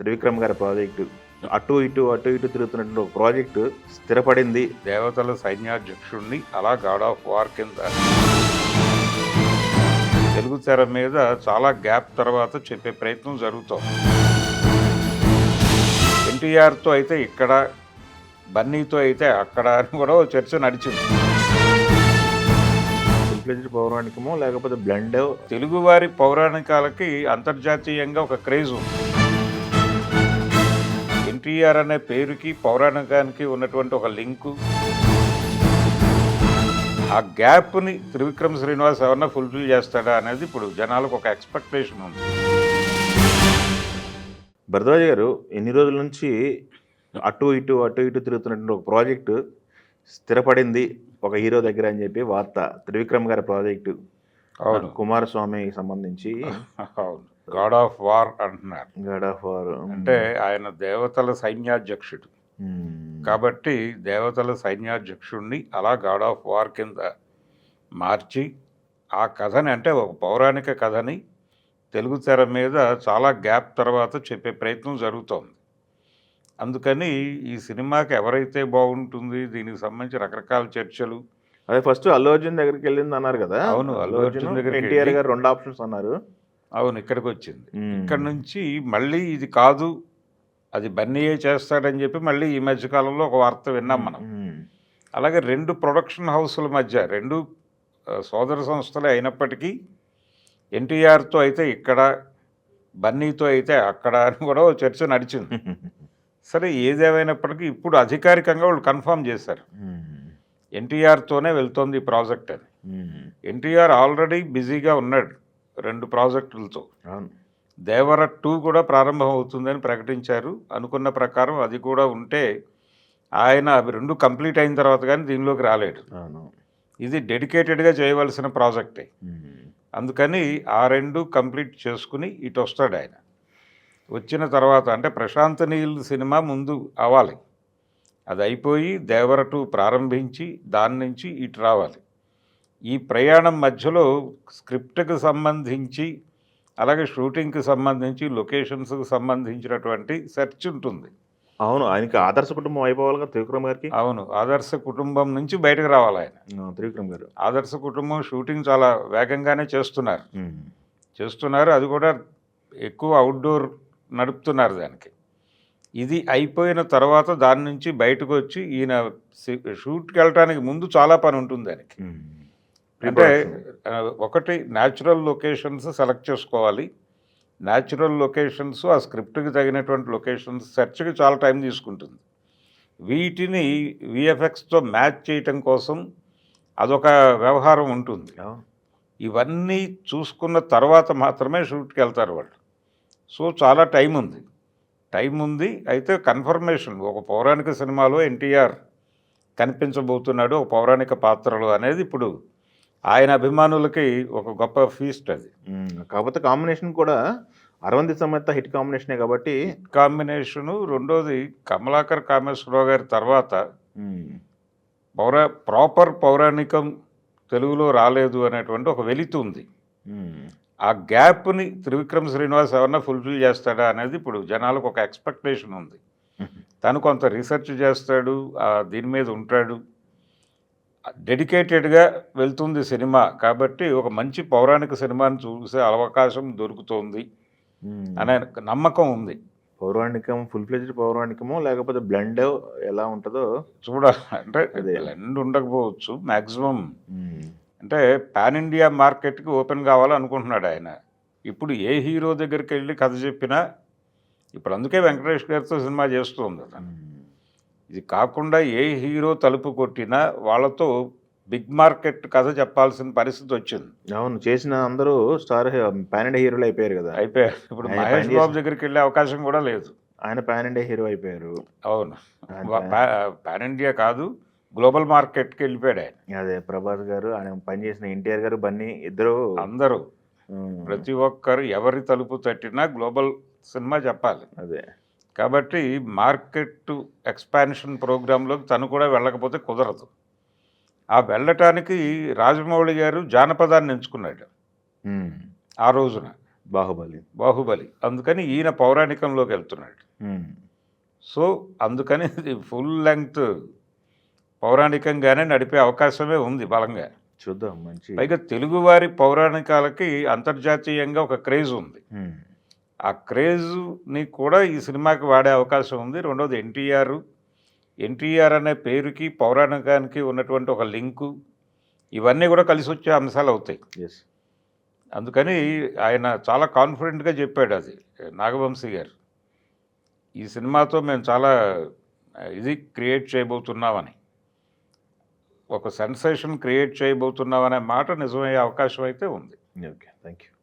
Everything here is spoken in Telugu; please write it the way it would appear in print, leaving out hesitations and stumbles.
త్రివిక్రమ్ గారి ప్రాజెక్టు అటు ఇటు తిరుగుతున్నటువంటి ఒక ప్రాజెక్టు స్థిరపడింది. దేవతల సైన్యాధ్యక్షుడిని అలా గాడ్ ఆఫ్ వార్ కింద తెలుగు తెర మీద చాలా గ్యాప్ తర్వాత చెప్పే ప్రయత్నం జరుగుతోంది. ఎన్టీఆర్తో అయితే ఇక్కడ, బన్నీతో అయితే అక్కడ అని కూడా ఓ చర్చ నడిచింది. ఫుల్ ఫ్లెడ్జ్డ్ పౌరాణికమో లేకపోతే బ్లెండ్ తెలుగువారి పౌరాణికాలకి అంతర్జాతీయంగా ఒక క్రేజ్ ఉంది. ఎన్టీఆర్ అనే పేరుకి పౌరాణికానికి ఉన్నటువంటి ఒక లింకు, ఆ గ్యాప్ని త్రివిక్రమ్ శ్రీనివాస్ ఎవరన్నా ఫుల్ఫిల్ చేస్తాడా అనేది ఇప్పుడు జనాలకు ఒక ఎక్స్పెక్టేషన్ ఉంది. భరద్వాజ్ గారు ఎన్ని రోజుల నుంచి అటు ఇటు తిరుగుతున్నటువంటి ఒక ప్రాజెక్టు స్థిరపడింది ఒక హీరో దగ్గర అని చెప్పి వార్త. త్రివిక్రమ్ గారి ప్రాజెక్టు అవును, కుమారస్వామికి సంబంధించి అవును, గాడ్ ఆఫ్ వార్ అంటున్నారు. గాడ్ ఆఫ్ వార్ అంటే ఆయన దేవతల సైన్యాధ్యక్షుడు కాబట్టి దేవతల సైన్యాధ్యక్షుడిని అలా గాడ్ ఆఫ్ వార్ కింద మార్చి ఆ కథని, అంటే ఒక పౌరాణిక కథని తెలుగు తెర మీద చాలా గ్యాప్ తర్వాత చెప్పే ప్రయత్నం జరుగుతోంది. అందుకని ఈ సినిమాకి ఎవరైతే బాగుంటుంది, దీనికి సంబంధించి రకరకాల చర్చలు. అదే ఫస్ట్ అల్లు అర్జున్ దగ్గరికి వెళ్ళింది అన్నారు కదా. అవును, అల్లు అర్జున్ దగ్గరికి ఎన్టీఆర్ గారు 2 ఆప్షన్స్ అన్నారు. అవును, ఇక్కడికి వచ్చింది. ఇక్కడ నుంచి మళ్ళీ ఇది కాదు, అది బన్నీయే చేస్తాడని చెప్పి మళ్ళీ ఈ మధ్యకాలంలో ఒక వార్త విన్నాం మనం. అలాగే 2 ప్రొడక్షన్ హౌస్ల మధ్య, 2 సోదర సంస్థలే అయినప్పటికీ ఎన్టీఆర్తో అయితే ఇక్కడ, బన్నీతో అయితే అక్కడ అని కూడా ఓ చర్చ నడిచింది. సరే, ఏదేమైనప్పటికీ ఇప్పుడు అధికారికంగా వాళ్ళు కన్ఫర్మ్ చేశారు ఎన్టీఆర్తోనే వెళ్తోంది ఈ ప్రాజెక్ట్ అని. ఎన్టీఆర్ ఆల్రెడీ బిజీగా ఉన్నాడు 2 ప్రాజెక్టులతో. దేవర 2 కూడా ప్రారంభం అవుతుందని ప్రకటించారు. అనుకున్న ప్రకారం అది కూడా ఉంటే ఆయన అవి 2 కంప్లీట్ అయిన తర్వాత కానీ దీనిలోకి రాలేడు. ఇది డెడికేటెడ్గా చేయవలసిన ప్రాజెక్టే. అందుకని ఆ 2 కంప్లీట్ చేసుకుని ఇటు వస్తాడు ఆయన. వచ్చిన తర్వాత అంటే ప్రశాంత్ నీల్ సినిమా ముందు అవ్వాలి, అది అయిపోయి దేవర 2 ప్రారంభించి దాని నుంచి ఇటు రావాలి. ఈ ప్రయాణం మధ్యలో స్క్రిప్ట్కి సంబంధించి, అలాగే షూటింగ్కి సంబంధించి, లొకేషన్స్కి సంబంధించినటువంటి సెర్చ్ ఉంటుంది. అవును, ఆయనకి ఆదర్శ కుటుంబం అయిపోవాలి త్రివిక్రమ్ గారికి. అవును, ఆదర్శ కుటుంబం నుంచి బయటకు రావాలి ఆయన. త్రివిక్రమ్ గారు ఆదర్శ కుటుంబం షూటింగ్ చాలా వేగంగానే చేస్తున్నారు. అది కూడా ఎక్కువ అవుట్డోర్ నడుపుతున్నారు దానికి. ఇది అయిపోయిన తర్వాత దాని నుంచి బయటకు వచ్చి ఈయన షూట్కి వెళ్ళటానికి ముందు చాలా పని ఉంటుంది దానికి. అంటే ఒకటి, న్యాచురల్ లొకేషన్స్ సెలెక్ట్ చేసుకోవాలి. న్యాచురల్ లొకేషన్స్, ఆ స్క్రిప్ట్కి తగినటువంటి లొకేషన్స్ సెర్చ్కి చాలా టైం తీసుకుంటుంది. వీటిని విఎఫ్ఎక్స్తో మ్యాచ్ చేయటం కోసం అదొక వ్యవహారం ఉంటుంది. ఇవన్నీ చూసుకున్న తర్వాత మాత్రమే షూట్కి వెళ్తారు వాళ్ళు. సో చాలా టైం ఉంది. అయితే కన్ఫర్మేషన్, ఒక పౌరాణిక సినిమాలో ఎన్టీఆర్ కనిపించబోతున్నాడు ఒక పౌరాణిక పాత్రలో అనేది ఇప్పుడు ఆయన అభిమానులకి ఒక గొప్ప ఫీస్ట్ అది. కాకపోతే కాంబినేషన్ కూడా అరవింద్ సమేత హిట్ కాంబినేషనే కాబట్టి కాంబినేషను. రెండోది, కమలాకర్ కామేశ్వరరావు గారి తర్వాత ప్రాపర్ పౌరాణికం తెలుగులో రాలేదు అనేటువంటి ఒక వెలితి ఉంది. ఆ గ్యాప్ని త్రివిక్రమ్ శ్రీనివాస్ ఎవరన్నా ఫుల్ఫిల్ చేస్తాడా అనేది ఇప్పుడు జనాలకు ఒక ఎక్స్పెక్టేషన్ ఉంది. తను కొంత రీసెర్చ్ చేస్తాడు, దీని మీద ఉంటాడు, డెడికేటెడ్గా వెళ్తుంది సినిమా కాబట్టి ఒక మంచి పౌరాణిక సినిమాని చూసే అవకాశం దొరుకుతుంది అనే నమ్మకం ఉంది. పౌరాణికం ఫుల్ ఫ్లెడ్జ్డ్ పౌరాణికమో లేకపోతే బ్లెండ్ ఎలా ఉంటుందో చూడాలి. అంటే బ్లెండ్ ఉండకపోవచ్చు మ్యాక్సిమం. అంటే పాన్ ఇండియా మార్కెట్కి ఓపెన్ కావాలనుకుంటున్నాడు ఆయన. ఇప్పుడు ఏ హీరో దగ్గరికి వెళ్ళి కథ చెప్పినా, ఇప్పుడు అందుకే వెంకటేష్ గారితో సినిమా చేస్తుంది అతను. ఇది కాకుండా ఏ హీరో తలుపు కొట్టినా వాళ్ళతో బిగ్ మార్కెట్ కథ చెప్పాల్సిన పరిస్థితి వచ్చింది. అవును, చేసిన అందరూ స్టార్ పాన్ ఇండియా హీరోలు అయిపోయారు కదా. ఇప్పుడు మహేష్ బాబు దగ్గరికి వెళ్ళే అవకాశం కూడా లేదు. ఆయన పాన్ ఇండియా హీరో అయిపోయారు. అవును, పాన్ ఇండియా కాదు, గ్లోబల్ మార్కెట్కి వెళ్ళిపోయాడు ఆయన. అదే ప్రభాస్ గారు, ఆయన పనిచేసిన ఎన్టీఆర్ గారు, బన్నీ అందరూ ప్రతి ఒక్కరు ఎవరి తలుపు తట్టినా గ్లోబల్ సినిమా చెప్పాలి. అదే కాబట్టి మార్కెట్ ఎక్స్పాన్షన్ ప్రోగ్రాంలోకి తను కూడా వెళ్ళకపోతే కుదరదు. ఆ వెళ్ళటానికి రాజమౌళి గారు జానపదాన్ని ఎంచుకున్నాడు ఆ రోజున. బాహుబలి. అందుకని ఈయన పౌరాణికంలోకి వెళ్తున్నాడు. ఉమ్. సో అందుకని ఇది ఫుల్ లెంగ్త్ పౌరాణికంగానే నడిపే అవకాశమే ఉంది బలంగా. చూద్దాం. మంచి. పైగా తెలుగువారి పౌరాణికాలకి అంతర్జాతీయంగా ఒక క్రేజ్ ఉంది. ఉమ్. ఆ క్రేజ్ని కూడా ఈ సినిమాకి వాడే అవకాశం ఉంది. రెండోది ఎన్టీఆర్ అనే పేరుకి పౌరాణికానికి ఉన్నటువంటి ఒక లింకు, ఇవన్నీ కూడా కలిసి వచ్చే అంశాలు అవుతాయి. ఎస్. అందుకని ఆయన చాలా కాన్ఫిడెంట్గా చెప్పాడు అది, నాగవంశీ గారు. ఈ సినిమాతో మేము చాలా ఇది క్రియేట్ చేయబోతున్నామని, ఒక సెన్సేషన్ క్రియేట్ చేయబోతున్నామనే మాట నిజమయ్యే అవకాశం అయితే ఉంది. Okay, thank you.